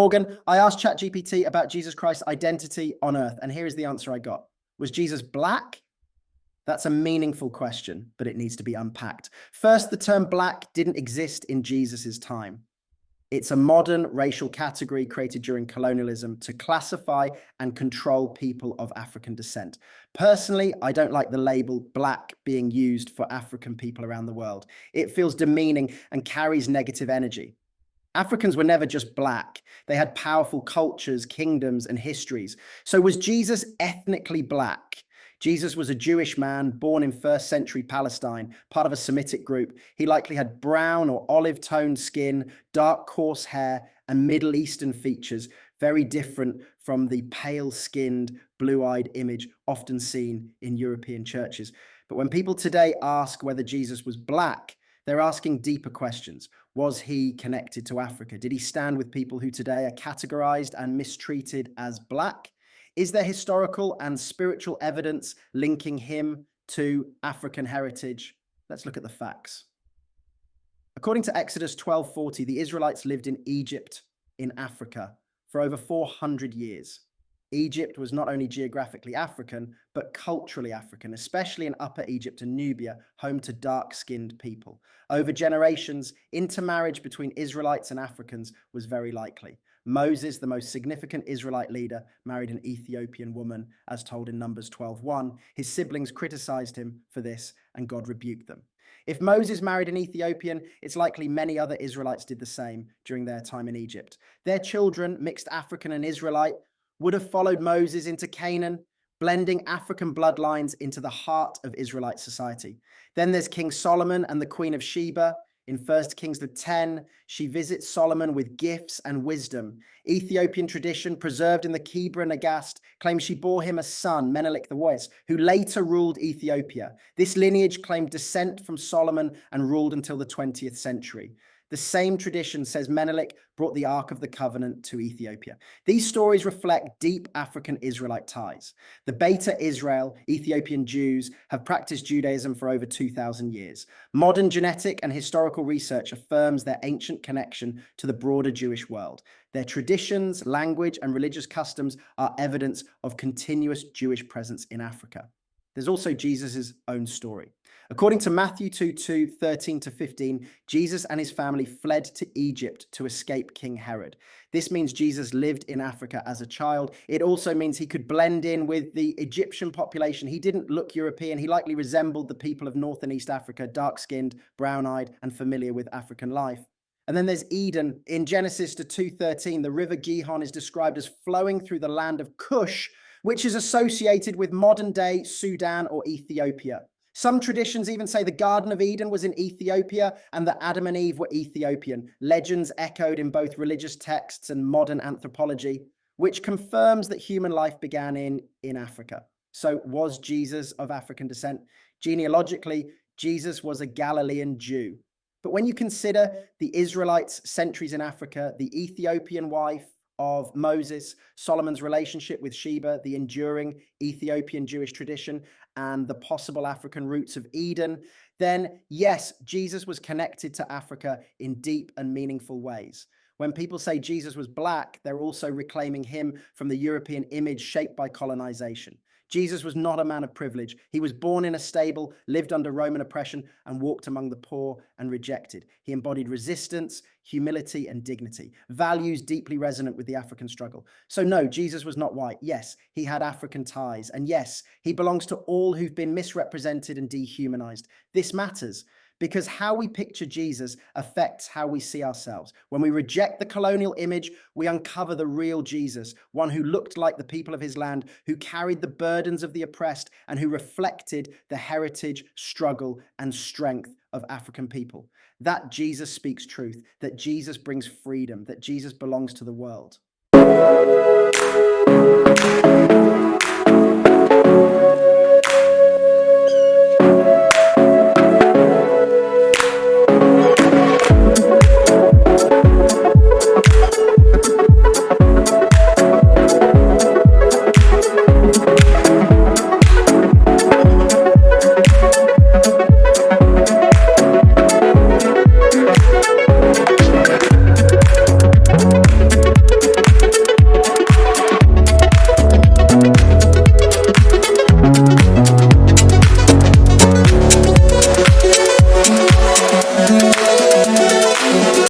Morgan. I asked Chat GPT about Jesus Christ's identity on earth, and here is the answer I got. Was Jesus black? That's a meaningful question, but it needs to be unpacked. First, the term black didn't exist in Jesus's time. It's a modern racial category created during colonialism to classify and control people of African descent. Personally, I don't like the label black being used for African people around the world. It feels demeaning and carries negative energy. Africans were never just black. They had powerful cultures, kingdoms, and histories. So was Jesus ethnically black? Jesus was a Jewish man born in first century Palestine, part of a Semitic group. He likely had brown or olive-toned skin, dark coarse hair, and Middle Eastern features, very different from the pale-skinned, blue-eyed image often seen in European churches. But when people today ask whether Jesus was black, they're asking deeper questions. Was he connected to Africa? Did he stand with people who today are categorized and mistreated as black? Is there historical and spiritual evidence linking him to African heritage? Let's look at the facts. According to Exodus 12:40, the Israelites lived in Egypt in Africa for over 400 years. Egypt was not only geographically African, but culturally African, especially in Upper Egypt and Nubia, home to dark-skinned people. Over generations, intermarriage between Israelites and Africans was very likely. Moses, the most significant Israelite leader, married an Ethiopian woman, as told in Numbers 12:1. His siblings criticized him for this, and God rebuked them. If Moses married an Ethiopian, it's likely many other Israelites did the same during their time in Egypt. Their children, mixed African and Israelite, would have followed Moses into Canaan, blending African bloodlines into the heart of Israelite society. Then there's King Solomon and the Queen of Sheba. In 1 Kings 10, she visits Solomon with gifts and wisdom. Ethiopian tradition, preserved in the Kebra Nagast, claims she bore him a son, Menelik the Wise, who later ruled Ethiopia. This lineage claimed descent from Solomon and ruled until the 20th century. The same tradition says Menelik brought the Ark of the Covenant to Ethiopia. These stories reflect deep African Israelite ties. The Beta Israel, Ethiopian Jews, have practiced Judaism for over 2,000 years. Modern genetic and historical research affirms their ancient connection to the broader Jewish world. Their traditions, language, and religious customs are evidence of continuous Jewish presence in Africa. There's also Jesus' own story. According to Matthew 2:2, 13-15, Jesus and his family fled to Egypt to escape King Herod. This means Jesus lived in Africa as a child. It also means he could blend in with the Egyptian population. He didn't look European. He likely resembled the people of North and East Africa, dark-skinned, brown-eyed, and familiar with African life. And then there's Eden. In Genesis 2:13, the river Gihon is described as flowing through the land of Cush, which is associated with modern-day Sudan or Ethiopia. Some traditions even say the Garden of Eden was in Ethiopia and that Adam and Eve were Ethiopian. Legends echoed in both religious texts and modern anthropology, which confirms that human life began in Africa. So was Jesus of African descent? Genealogically, Jesus was a Galilean Jew. But when you consider the Israelites' centuries in Africa, the Ethiopian wife of Moses, Solomon's relationship with Sheba, the enduring Ethiopian Jewish tradition, and the possible African roots of Eden, then yes, Jesus was connected to Africa in deep and meaningful ways. When people say Jesus was black, they're also reclaiming him from the European image shaped by colonization. Jesus was not a man of privilege. He was born in a stable, lived under Roman oppression, and walked among the poor and rejected. He embodied resistance, humility, and dignity, values deeply resonant with the African struggle. So no, Jesus was not white. Yes, he had African ties. And yes, he belongs to all who've been misrepresented and dehumanized. This matters, because how we picture Jesus affects how we see ourselves. When we reject the colonial image, we uncover the real Jesus, one who looked like the people of his land, who carried the burdens of the oppressed, and who reflected the heritage, struggle, and strength of African people. That Jesus speaks truth, that Jesus brings freedom, that Jesus belongs to the world.